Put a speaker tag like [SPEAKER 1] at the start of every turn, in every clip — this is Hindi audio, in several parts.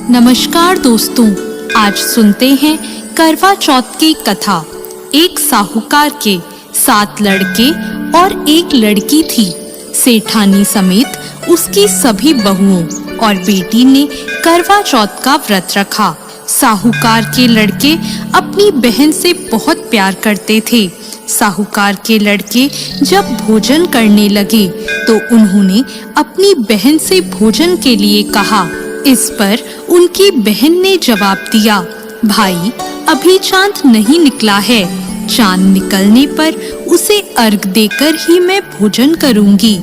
[SPEAKER 1] नमस्कार दोस्तों, आज सुनते हैं करवा चौथ की कथा। एक साहूकार के 7 लड़के और एक लड़की थी। सेठानी समेत उसकी सभी बहुओं और बेटी ने करवा चौथ का व्रत रखा। साहूकार के लड़के अपनी बहन से बहुत प्यार करते थे। साहूकार के लड़के जब भोजन करने लगे तो उन्होंने अपनी बहन से भोजन के लिए कहा। इस पर उनकी बहन ने जवाब दिया, भाई अभी चांद नहीं निकला है, चांद निकलने पर उसे अर्घ देकर ही मैं भोजन करूंगी।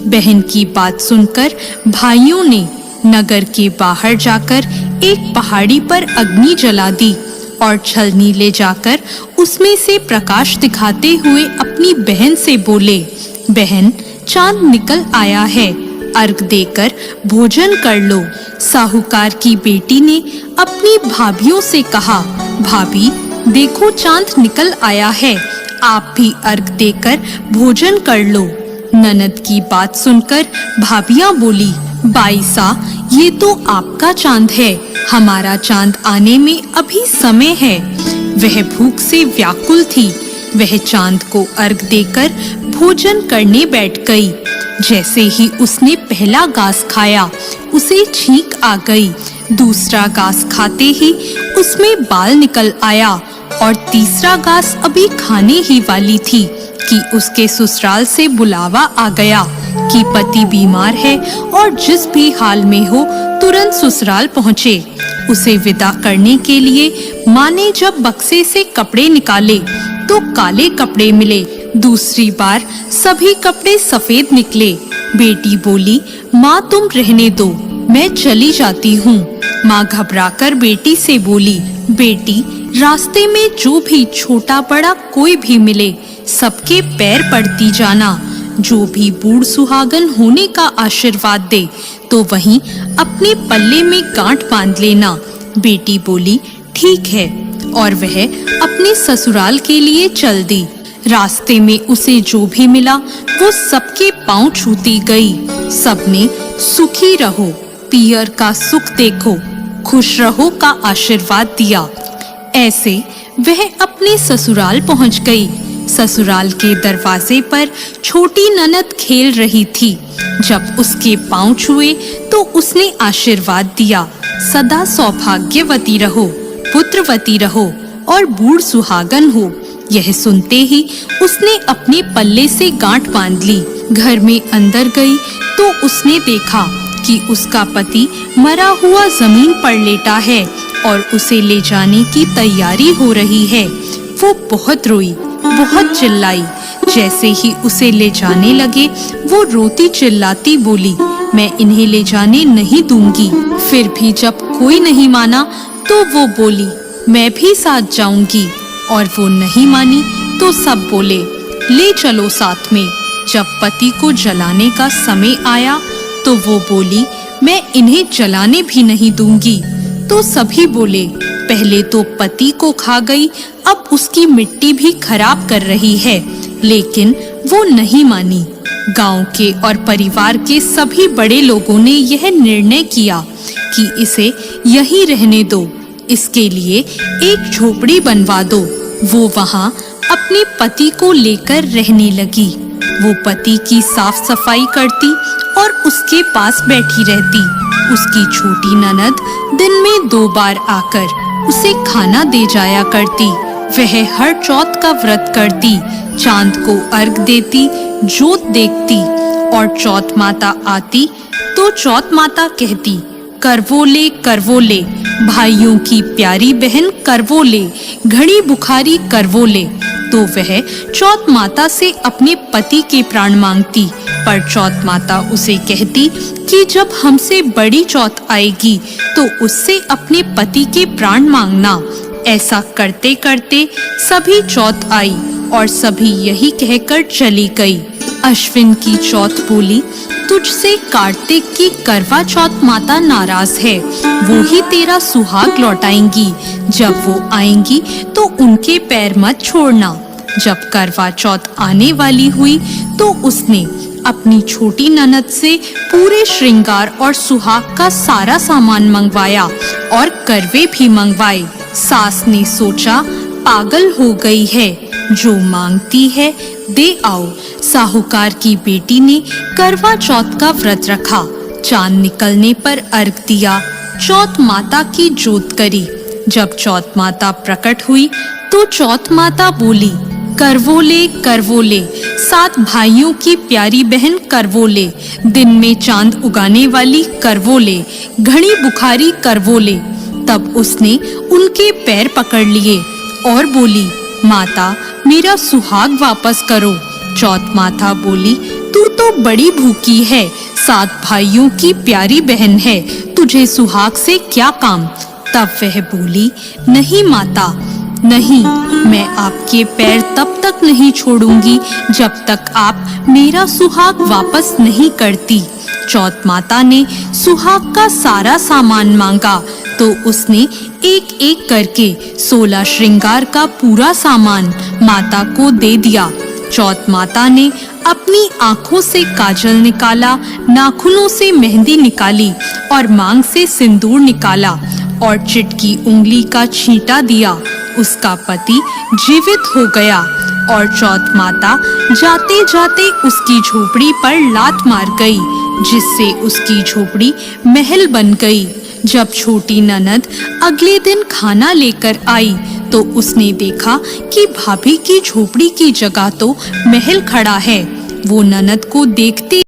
[SPEAKER 1] बहन की बात सुनकर भाइयों ने नगर के बाहर जाकर एक पहाड़ी पर अग्नि जला दी और छलनी ले जाकर उसमें से प्रकाश दिखाते हुए अपनी बहन से बोले, बहन चांद निकल आया है, अर्घ देकर भोजन कर लो। साहूकार की बेटी ने अपनी भाभियों से कहा, भाभी देखो चांद निकल आया है, आप भी अर्घ देकर भोजन कर लो। ननद की बात सुनकर भाभियां बोली, बाईसा ये तो आपका चांद है, हमारा चांद आने में अभी समय है। वह भूख से व्याकुल थी। वह चांद को अर्घ देकर भोजन करने बैठ गई। जैसे ही उसने पहला घास खाया उसे छींक आ गई। दूसरा घास खाते ही उसमें बाल निकल आया और तीसरा घास अभी खाने ही वाली थी कि उसके ससुराल से बुलावा आ गया कि पति बीमार है और जिस भी हाल में हो तुरंत ससुराल पहुँचे। उसे विदा करने के लिए माँ ने जब बक्से से कपड़े निकाले तो काले कपड़े मिले। दूसरी बार सभी कपड़े सफेद निकले। बेटी बोली, माँ तुम रहने दो, मैं चली जाती हूँ। माँ घबराकर बेटी से बोली, बेटी रास्ते में जो भी छोटा बड़ा कोई भी मिले सबके पैर पड़ती जाना। जो भी बूढ़ सुहागन होने का आशीर्वाद दे तो वहीं अपने पल्ले में गांठ बांध लेना। बेटी बोली, ठीक है, और वह अपने ससुराल के लिए चल दी। रास्ते में उसे जो भी मिला वो सबके पांव छूती गई। सबने सुखी रहो, पियर का सुख देखो, खुश रहो का आशीर्वाद दिया। ऐसे वह अपने ससुराल पहुंच गई। ससुराल के दरवाजे पर छोटी ननद खेल रही थी। जब उसके पांव छुए तो उसने आशीर्वाद दिया, सदा सौभाग्यवती रहो, पुत्रवती रहो और बूढ़ सुहागन हो। यह सुनते ही उसने अपने पल्ले से गांठ बांध ली। घर में अंदर गई तो उसने देखा कि उसका पति मरा हुआ जमीन पर लेटा है और उसे ले जाने की तैयारी हो रही है। वो बहुत रोई, बहुत चिल्लाई। जैसे ही उसे ले जाने लगे वो रोती चिल्लाती बोली, मैं इन्हें ले जाने नहीं दूंगी। फिर भी जब कोई नहीं माना तो वो बोली, मैं भी साथ जाऊंगी। और वो नहीं मानी तो सब बोले, ले चलो साथ में। जब पति को जलाने का समय आया तो वो बोली, मैं इन्हें जलाने भी नहीं दूंगी। तो सभी बोले, पहले तो पति को खा गई, अब उसकी मिट्टी भी खराब कर रही है। लेकिन वो नहीं मानी। गांव के और परिवार के सभी बड़े लोगों ने यह निर्णय किया कि इसे यहीं रहने दो, इसके लिए एक झोपड़ी बनवा दो। वो वहां अपने पति को लेकर रहने लगी। वो पति की साफ सफाई करती और उसके पास बैठी रहती। उसकी छोटी ननद दिन में 2 बार आकर उसे खाना दे जाया करती। वह हर चौथ का व्रत करती, चांद को अर्घ देती, जोत देखती और चौथ माता आती तो चौथ माता कहती, करवोले करवोले, भाइयों की प्यारी बहन करवोले, घड़ी बुखारी करवोले। तो वह चौथ माता से अपने पति के प्राण मांगती। पर चौथ माता उसे कहती कि जब हमसे बड़ी चौथ आएगी तो उससे अपने पति के प्राण मांगना। ऐसा करते करते सभी चौथ आई और सभी यही कहकर चली गई। अश्विन की चौथ बोली, तुझसे कार्तिक की करवा चौथ माता नाराज है, वो ही तेरा सुहाग लौटाएंगी। जब वो आएंगी तो उनके पैर मत छोड़ना। जब करवा चौथ आने वाली हुई तो उसने अपनी छोटी ननद से पूरे श्रृंगार और सुहाग का सारा सामान मंगवाया और करवे भी मंगवाए। सास ने सोचा पागल हो गई है, जो मांगती है दे आओ। साहूकार की बेटी ने करवा चौथ का व्रत रखा। चांद निकलने पर अर्घ दिया, चौथ माता की जोत करी। जब चौथ माता प्रकट हुई तो चौथ माता बोली, करवोले करवोले, 7 भाइयों की प्यारी बहन करवोले, दिन में चांद उगाने वाली करवोले, घड़ी बुखारी करवोले। तब उसने उनके पैर पकड़ लिए और बोली, माता मेरा सुहाग वापस करो। चौथ माता बोली, तू तो बड़ी भूखी है, 7 भाइयों की प्यारी बहन है, तुझे सुहाग से क्या काम। तब वह बोली, नहीं माता नहीं, मैं आपके पैर तब तक नहीं छोड़ूंगी जब तक आप मेरा सुहाग वापस नहीं करती। चौथ माता ने सुहाग का सारा सामान मांगा तो उसने एक एक करके 16 श्रृंगार का पूरा सामान माता को दे दिया। चौथ माता ने अपनी आंखों से काजल निकाला, नाखूनों से मेहंदी निकाली और मांग से सिंदूर निकाला और चिटकी उंगली का छींटा दिया। उसका पति जीवित हो गया और चौथ माता जाते जाते उसकी झोपड़ी पर लात मार गई, जिससे उसकी झोपड़ी महल बन गई। जब छोटी ननद अगले दिन खाना लेकर आई तो उसने देखा कि भाभी की झोपड़ी की जगह तो महल खड़ा है। वो ननद को देखते